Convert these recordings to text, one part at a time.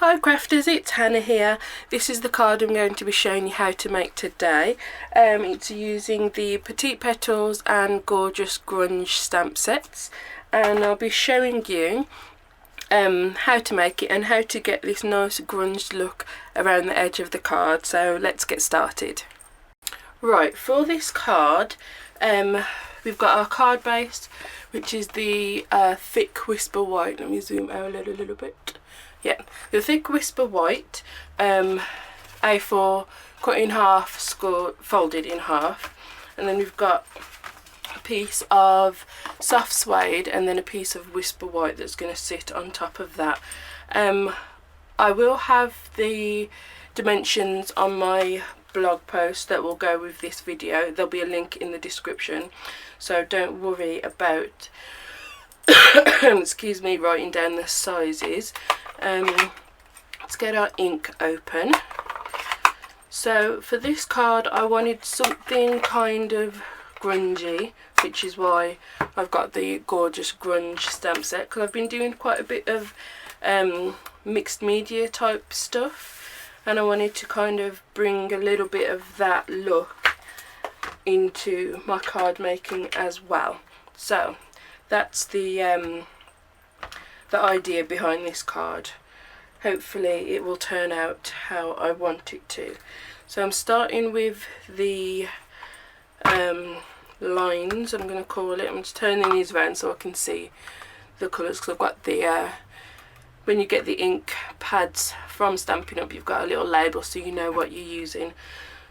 Hi crafters, it's Hannah here. This is the card I'm going to be showing you how to make today. It's using the Petite Petals and Gorgeous Grunge stamp sets, and I'll be showing you how to make it and how to get this nice grunge look around the edge of the card. So let's get started. Right, for this card we've got our card base, which is the thick Whisper White. Let me zoom out a little bit. Yeah, the thick Whisper White, A4 cut in half, folded in half, and then we've got a piece of soft suede and then a piece of Whisper White that's going to sit on top of that. I will have the dimensions on my blog post that will go with this video. There'll be a link in the description, so don't worry about excuse me, writing down the sizes. Let's get our ink open. So for this card I wanted something kind of grungy, which is why I've got the Gorgeous Grunge stamp set, because I've been doing quite a bit of mixed media type stuff, and I wanted to kind of bring a little bit of that look into my card making as well. So that's the idea behind this card. Hopefully it will turn out how I want it to. So I'm starting with the lines, I'm going to call it. I'm just turning these around so I can see the colours, because I've got the when you get the ink pads from Stampin' Up, you've got a little label so you know what you're using.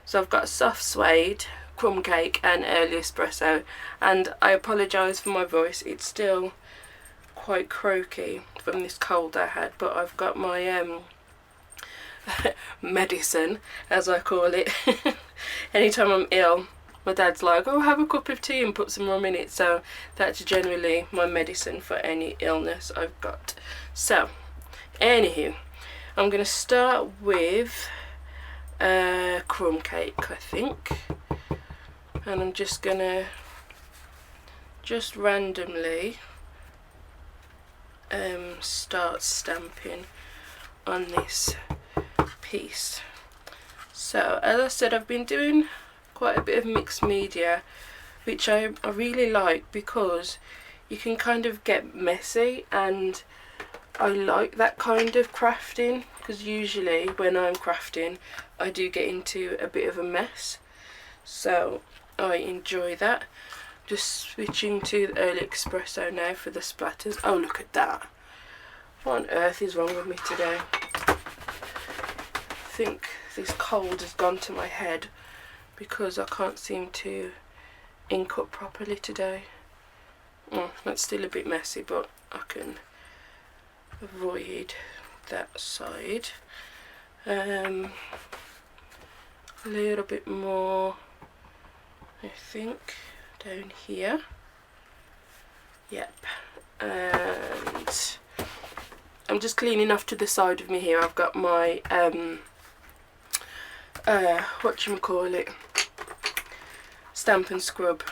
So I've got soft suede, crumb cake and early espresso, and I apologise for my voice, it's still quite croaky from this cold I had, but I've got my medicine, as I call it. Anytime I'm ill, my dad's like, oh, have a cup of tea and put some rum in it, so that's generally my medicine for any illness I've got. So anywho, I'm going to start with crumb cake, I think, and I'm just going to randomly start stamping on this piece. So as I said, I've been doing quite a bit of mixed media, which I really like, because you can kind of get messy, and I like that kind of crafting, because usually when I'm crafting I do get into a bit of a mess, so I enjoy that. Just switching to the early espresso now for the splatters. Oh, look at that. What on earth is wrong with me today? I think this cold has gone to my head because I can't seem to ink up properly today. Oh, that's still a bit messy, but I can avoid that side. A little bit more, I think, down here. Yep. And I'm just cleaning off to the side of me here. I've got my whatchamacallit, Stamp and Scrub,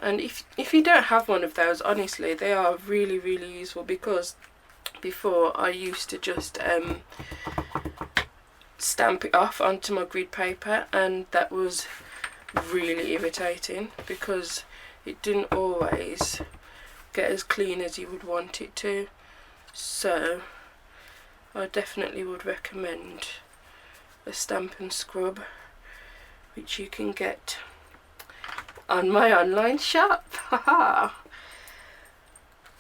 and if you don't have one of those, honestly they are really useful, because before I used to just stamp it off onto my grid paper, and that was really irritating because it didn't always get as clean as you would want it to. So I definitely would recommend a Stamp and Scrub, which you can get on my online shop.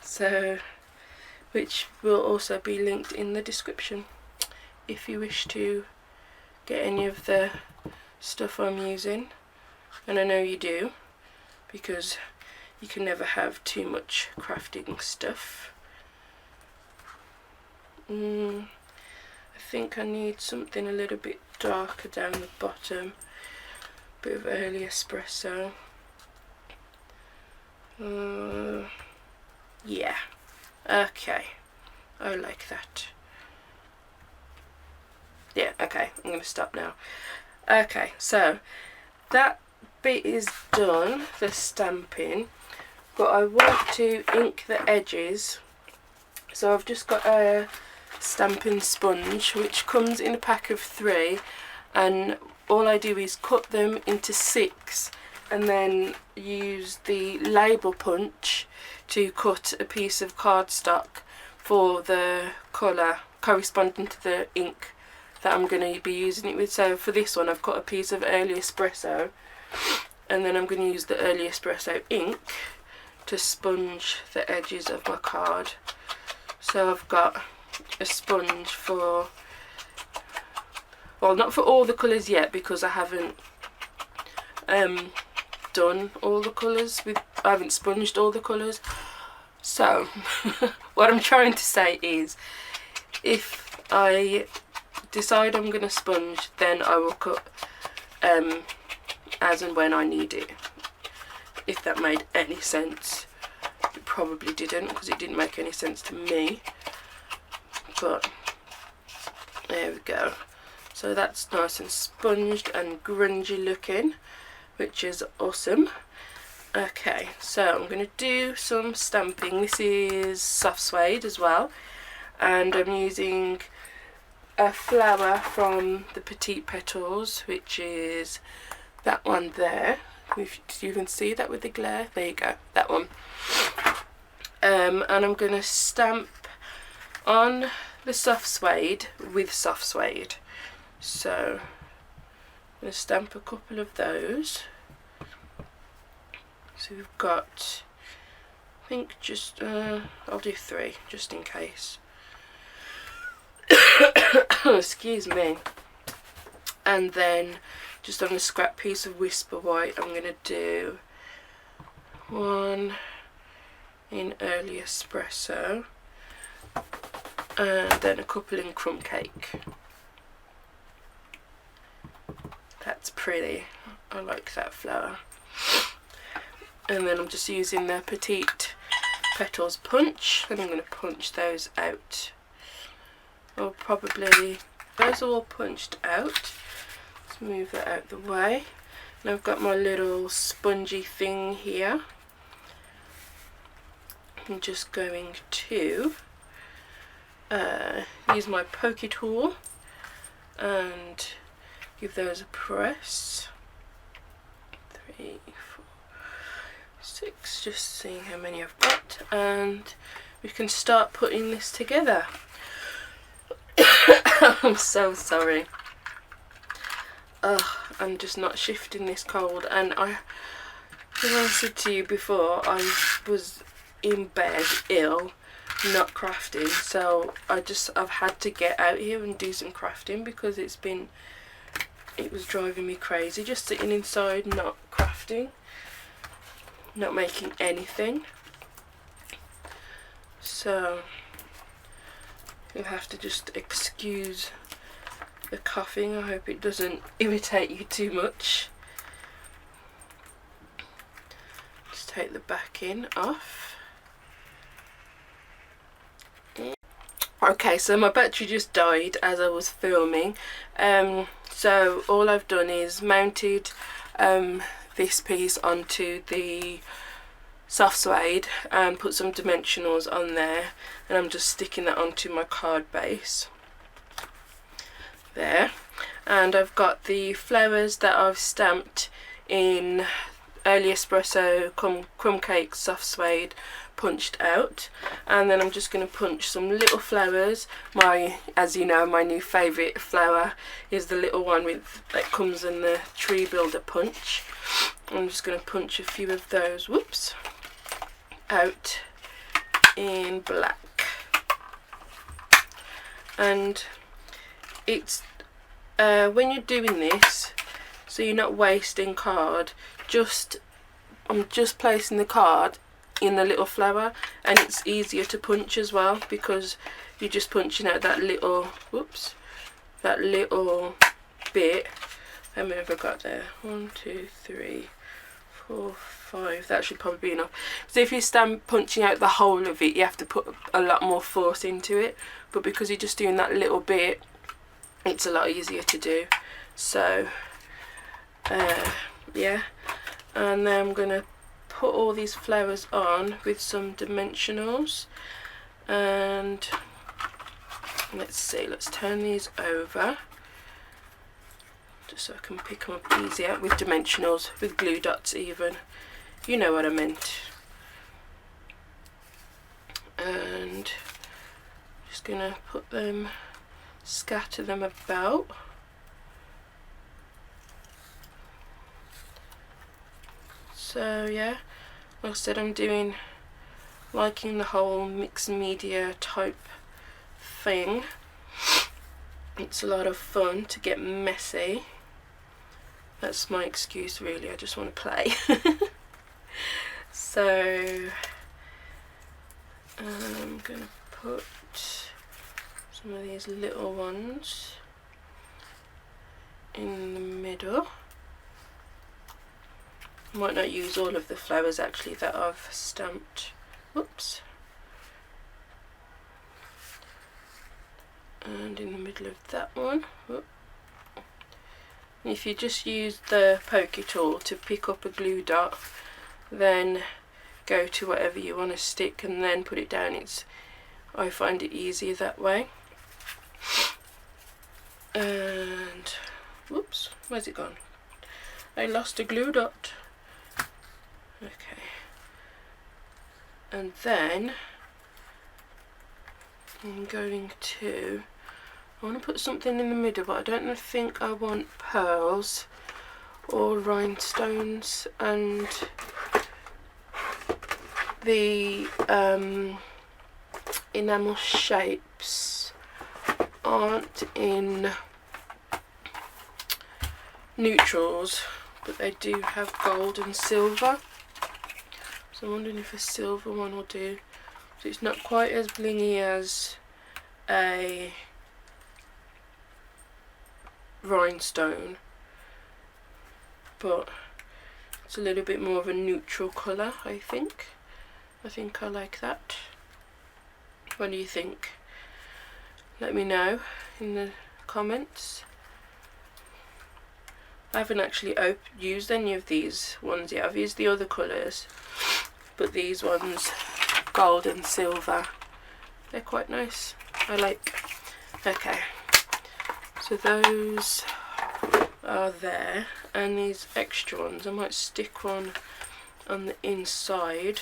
So, which will also be linked in the description if you wish to get any of the stuff I'm using, and I know you do, because you can never have too much crafting stuff. I think I need something a little bit darker down the bottom, bit of early espresso. Yeah, okay, I like that. Yeah, okay, I'm going to stop now. Okay, so that bit is done, the stamping, but I want to ink the edges, so I've just got a stamping sponge, which comes in a pack of 3, and all I do is cut them into 6 and then use the label punch to cut a piece of cardstock for the colour corresponding to the ink that I'm going to be using it with. So for this one I've cut a piece of early espresso, and then I'm going to use the early espresso ink to sponge the edges of my card. So I've got a sponge for, well, not for all the colours yet because I haven't done all the colours with, I haven't sponged all the colours. So what I'm trying to say is, if I decide I'm going to sponge, then I will cut as and when I need it. If that made any sense. It probably didn't, because it didn't make any sense to me, but there we go. So that's nice and sponged and grungy looking, which is awesome. Okay, so I'm going to do some stamping. This is soft suede as well, and I'm using a flower from the Petite Petals, which is that one there. If you can see that with the glare, there you go, that one. And I'm going to stamp on the soft suede with soft suede. So I'm going to stamp a couple of those. So we've got, I think just, I'll do 3 just in case. Excuse me. And then just on a scrap piece of Whisper White, I'm going to do 1 in early espresso, and then a couple in crumb cake. That's pretty. I like that flower. And then I'm just using the Petite Petals punch, and I'm going to punch those out. Or probably, those are all punched out. Let's move that out the way. And I've got my little spongy thing here. I'm just going to use my pokey tool and give those a press. 3, 4, 6, just seeing how many I've got, and we can start putting this together. I'm so sorry. I'm just not shifting this cold, and as I said to you before, I was in bed ill, not crafting, so I've had to get out here and do some crafting because it was driving me crazy just sitting inside, not crafting, not making anything. So you'll have to just excuse the coughing. I hope it doesn't irritate you too much. Just take the backing off. Okay, so my battery just died as I was filming, so all I've done is mounted this piece onto the soft suede and put some dimensionals on there, and I'm just sticking that onto my card base there. And I've got the flowers that I've stamped in early espresso crumb cake soft suede punched out, and then I'm just going to punch some little flowers. As you know, my new favourite flower is the little one that comes in the tree builder punch. I'm just going to punch a few of those, whoops, out in black. And it's when you're doing this, so you're not wasting card, I'm just placing the card in the little flower, and it's easier to punch as well because you're just punching out that little, whoops, that little bit. How many have I got there? 1, 2, 3, 4, 5. That should probably be enough. So if you stand punching out the whole of it, you have to put a lot more force into it, but because you're just doing that little bit, it's a lot easier to do. So yeah, and then I'm gonna put all these flowers on with some dimensionals, and Let's see, let's turn these over just so I can pick them up easier with dimensionals, with glue dots even. You know what I meant. And just gonna put them, scatter them about. So yeah, like I said, I'm liking the whole mixed media type thing. It's a lot of fun to get messy. That's my excuse really, I just want to play. So I'm gonna put some of these little ones in the middle. I might not use all of the flowers actually that I've stamped. Whoops. And in the middle of that one. Whoop. If you just use the pokey tool to pick up a glue dot, then go to whatever you want to stick and then put it down, I find it easier that way. And whoops, where's it gone? I lost a glue dot. Okay, and then I'm going to, I want to put something in the middle, but I don't think I want pearls or rhinestones, and the enamel shapes aren't in neutrals, but they do have gold and silver. So I'm wondering if a silver one will do. So it's not quite as blingy as a rhinestone, but it's a little bit more of a neutral colour, I think. I think I like that. What do you think? Let me know in the comments. I haven't actually used any of these ones yet. I've used the other colours, but these ones, gold and silver, they're quite nice. I like. Okay, so those are there, and these extra ones, I might stick one on the inside.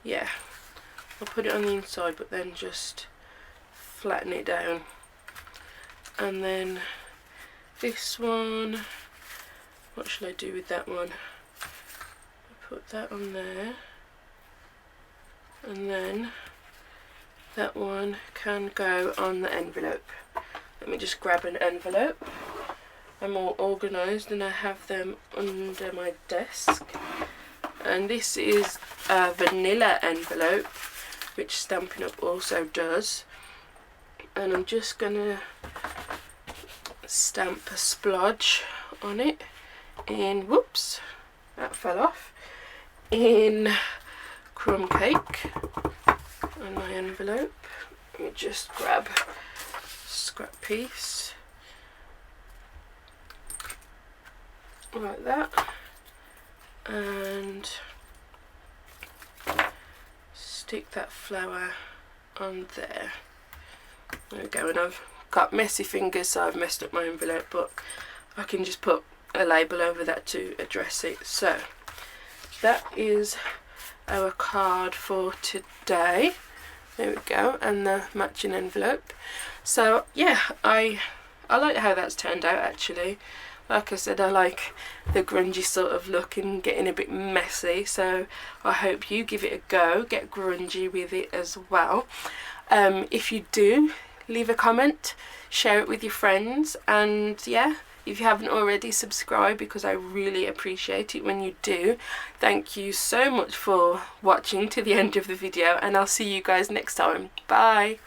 Yeah, I'll put it on the inside, but then just flatten it down. And then this one, what shall I do with that one? I'll put that on there, and then that one can go on the envelope. Let me just grab an envelope. I'm all organised and I have them under my desk. And this is a vanilla envelope, which Stampin' Up also does. And I'm just gonna stamp a splodge on it in, whoops, that fell off, in crumb cake on my envelope. Let me just grab a scrap piece like that and stick that flower on there. There we go, and I've got messy fingers, so I've messed up my envelope, but I can just put a label over that to address it. So that is our card for today. There we go, and the matching envelope. So yeah, I like how that's turned out actually. Like I said, I like the grungy sort of look and getting a bit messy, so I hope you give it a go, get grungy with it as well. If you do, leave a comment, share it with your friends, and yeah, if you haven't already, subscribe, because I really appreciate it when you do. Thank you so much for watching to the end of the video, and I'll see you guys next time. Bye!